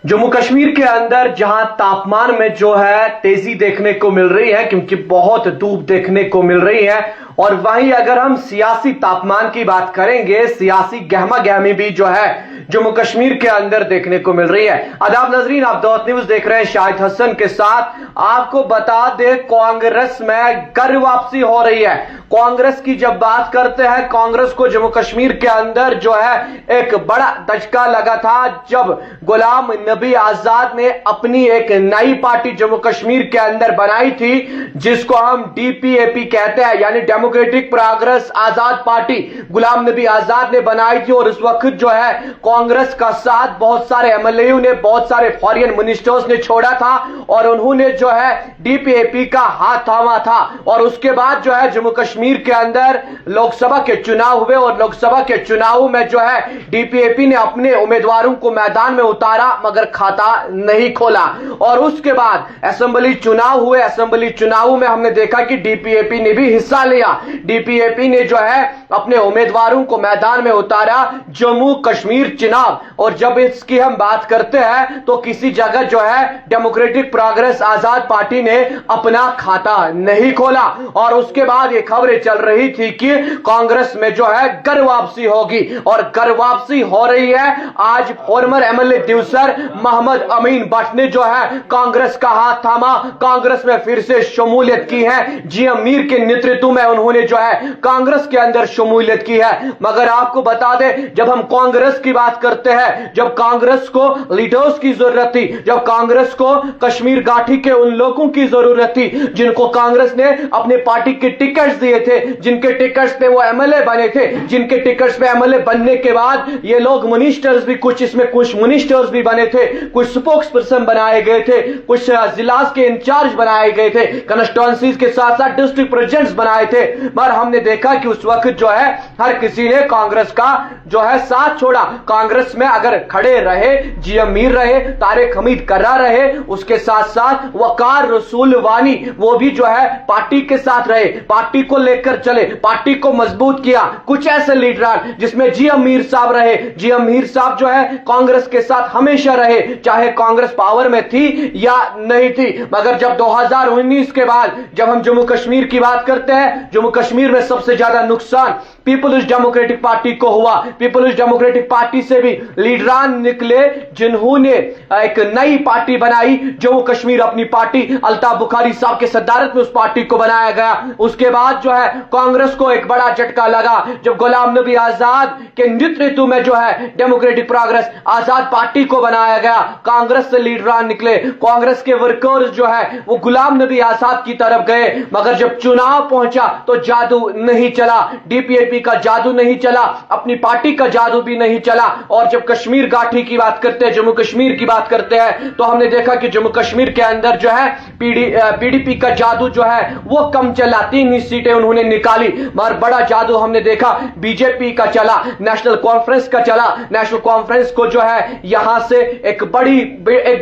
जम्मू कश्मीर के अंदर जहां तापमान में जो है तेजी देखने को मिल रही है, क्योंकि बहुत धूप देखने को मिल रही है। और वहीं अगर हम सियासी तापमान की बात करेंगे, सियासी गहमा गहमी भी जो है जम्मू कश्मीर के अंदर देखने को मिल रही है। आदाब नाजरीन, आप दावत न्यूज देख रहे हैं शाहिद हसन के साथ। आपको बता दे, कांग्रेस में घर वापसी हो रही है। कांग्रेस की जब बात करते हैं, कांग्रेस को जम्मू कश्मीर के अंदर जो है एक बड़ा धचका लगा था जब गुलाम नबी आजाद ने अपनी एक नई पार्टी जम्मू कश्मीर के अंदर बनाई थी, जिसको हम डीपीएपी कहते हैं, यानी डेमोक्रेटिक प्रोग्रेस आजाद पार्टी गुलाम नबी आजाद ने बनाई थी। और इस वक्त जो है कांग्रेस का साथ बहुत सारे एमएलए ने, बहुत सारे फॉरेन मिनिस्टर्स ने छोड़ा था और उन्होंने जो है डीपीएपी का हाथ थामा था। और उसके बाद जो है जम्मू कश्मीर के अंदर लोकसभा के चुनाव हुए और लोकसभा के चुनाव में जो है डीपीएपी ने अपने उम्मीदवारों को मैदान में उतारा, मगर खाता नहीं खोला। और उसके बाद असेंबली चुनाव हुए। असेंबली चुनाव में हमने देखा कि डीपीएपी ने भी हिस्सा लिया। डीपीएपी ने जो है अपने उम्मीदवारों को मैदान में उतारा जम्मू कश्मीर चुनाव। और जब इसकी हम बात करते हैं तो किसी जगह जो है डेमोक्रेटिक प्रोग्रेस आजाद पार्टी ने अपना खाता नहीं खोला। और उसके बाद ये खबरें चल रही थी कि कांग्रेस में जो है घर वापसी होगी, और घर वापसी हो रही है। आज फॉर्मर एमएलए दिवसर मोहम्मद अमीन भट्ट ने जो है कांग्रेस का हाथ थामा, कांग्रेस में फिर से शमूलियत की है। जीएम मीर के नेतृत्व में उन्होंने जो है कांग्रेस के अंदर शमूलियत की है। मगर आपको बता दें, जब हम कांग्रेस की बात करते हैं, जब कांग्रेस को लीडर्स की जरूरत थी, जब कांग्रेस को कश्मीर घाटी के उन लोगों की जरूरत थी जिनको कांग्रेस ने अपने पार्टी के टिकट्स दिए थे, जिनके टिकट्स पे वो एमएलए बने थे, जिनके टिकट्स पे एमएलए बनने के बाद ये लोग मिनिस्टर्स भी, कुछ मिनिस्टर्स भी बने थे, कुछ स्पोक्स पर्सन बनाए गए थे, कुछ जिला के इंचार्ज बनाए गए थे, कंस्टिट्यूएंसीज के साथ साथ डिस्ट्रिक्ट प्रेसिडेंट्स बनाए थे। पर हमने देखा कि उस वक्त जो है हर किसी ने कांग्रेस का जो है साथ छोड़ा। कांग्रेस में अगर खड़े रहे, जीएम मीर रहे, तारिक हमीद कर्रा रहे, उसके साथ साथ वकार रसूल वानी, वो भी जो है पार्टी के साथ रहे, पार्टी को लेकर चले, पार्टी को मजबूत किया। कुछ ऐसे लीडर जिसमें जीएम मीर साहब रहे, जीएम मीर साहब जो है कांग्रेस के साथ हमेशा रहे, चाहे कांग्रेस पावर में थी या नहीं थी। मगर जब 2019 के बाद जब हम जम्मू कश्मीर की बात करते हैं, जम्मू कश्मीर में सबसे ज्यादा नुकसान पीपल्स डेमोक्रेटिक पार्टी को हुआ। पीपल्स डेमोक्रेटिक पार्टी से भी लीडरान निकले जिन्होंने एक नई पार्टी बनाई जम्मू कश्मीर अपनी पार्टी, अल्ताफ बुखारी साहब के सदारत में उस पार्टी को बनाया गया। उसके बाद जो है कांग्रेस को एक बड़ा झटका लगा जब गुलाम नबी आजाद के नेतृत्व में जो है डेमोक्रेटिक प्रोग्रेस आजाद पार्टी को बनाया गया। कांग्रेस से लीडरान निकले, कांग्रेस के वर्कर्स जो है वो गुलाम नबी आजाद की तरफ गए। मगर जब चुनाव पहुंचा तो जादू नहीं चला, डीपीएपी का जादू नहीं चला, अपनी पार्टी का जादू भी नहीं चला। और जब कश्मीर घाटी की बात करते हैं, जम्मू कश्मीर की बात करते हैं, तो हमने देखा कि जम्मू कश्मीर के अंदर जो है पीडीपी का जादू जो है वो कम चला, 3 ही सीटें उन्होंने निकाली। मगर बड़ा जादू हमने देखा बीजेपी का चला, नेशनल कॉन्फ्रेंस का चला। नेशनल कॉन्फ्रेंस को जो है यहां से एक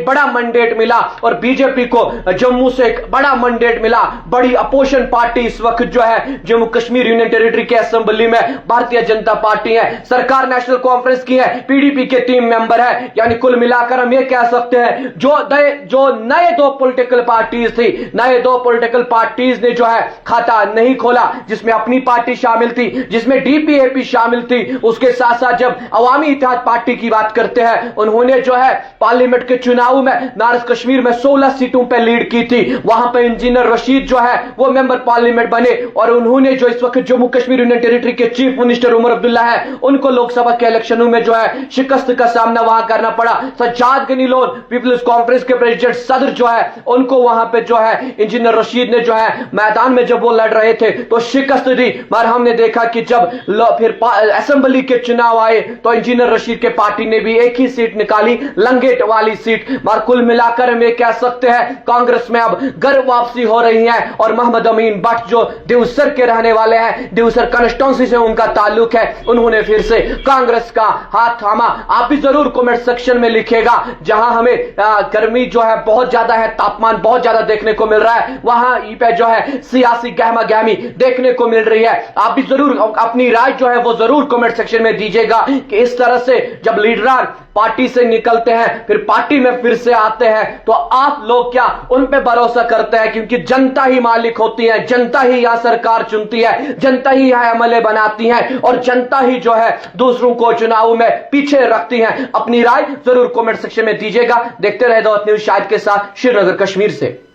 बड़ा मैंडेट मिला और बीजेपी को जम्मू से एक बड़ा मैंडेट मिला। बड़ी अपोजिशन पार्टी इस वक्त जो है जम्मू कश्मीर यूनियन टेरिटरी के असेंबली में भारतीय जनता पार्टी है, सरकार नेशनल कॉन्फ्रेंस की है, पीडीपी के टीम मेंबर है। यानी कुल मिलाकर हम ये कह सकते हैं जो नए दो पॉलिटिकल पार्टीज थी, नए दो पॉलिटिकल पार्टीज ने जो है खाता नहीं खोला, जिसमें अपनी पार्टी शामिल थी, जिसमें डीपीएपी शामिल थी। उसके साथ साथ जब अवामी इत्तेहाद पार्टी की बात करते हैं, उन्होंने जो है पार्लियामेंट के चुनाव में नॉर्थ कश्मीर में 16 सीटों पर लीड की थी। वहां पर इंजीनियर रशीद जो है वो मेंबर पार्लियामेंट बने और उन्होंने जो इस वक्त जम्मू कश्मीर यूनियन टेरिटरी के चीफ मिनिस्टर उमर अब्दुल्ला है, उनको लोकसभा के इलेक्शनों में जो है शिकस्त का सामना वहां करना पड़ा। सज्जाद गनी लोन पीपल्स कॉन्फ्रेंस के प्रेसिडेंट सदर जो है, उनको वहां पे जो है इंजीनियर रशीद ने जो है मैदान में जब वो लड़ रहे थे तो शिकस्त दी। मगर हमने देखा कि जब फिर असेंबली के चुनाव आए तो इंजीनियर रशीद के पार्टी ने भी एक ही सीट निकाली, लंगेट वाली सीट। मगर कुल मिलाकर हम ये कह सकते हैं कांग्रेस में अब घर वापसी हो रही है। और मोहम्मद अमीन भट्ट जो दिवसर के रहने वाले हैं, दिवसर कंस्टिट्यूएंसी से उनका ताल्लुक है, उन्होंने फिर से कांग्रेस का हाथ थामा। आप भी जरूर कमेंट सेक्शन में लिखिएगा, जहां हमें गर्मी जो है बहुत ज्यादा है, तापमान बहुत ज्यादा देखने को मिल रहा है, वहां पे जो है सियासी गहमा गहमी देखने को मिल रही है। आप भी जरूर अपनी राय जो है वो जरूर कमेंट सेक्शन में दीजिएगा कि इस तरह से जब लीडरान पार्टी से निकलते हैं, फिर पार्टी में फिर से आते हैं, तो आप लोग क्या उन पे भरोसा करते हैं? क्योंकि जनता ही मालिक होती है, जनता ही यहां सरकार चुनती है, जनता ही यहां एमएलए बनाती है और जनता ही जो है दूसरों को चुनाव में पीछे रखती है। अपनी राय जरूर कमेंट सेक्शन में दीजिएगा। देखते रहे दावत न्यूज़ शाहिद के साथ, श्रीनगर कश्मीर से।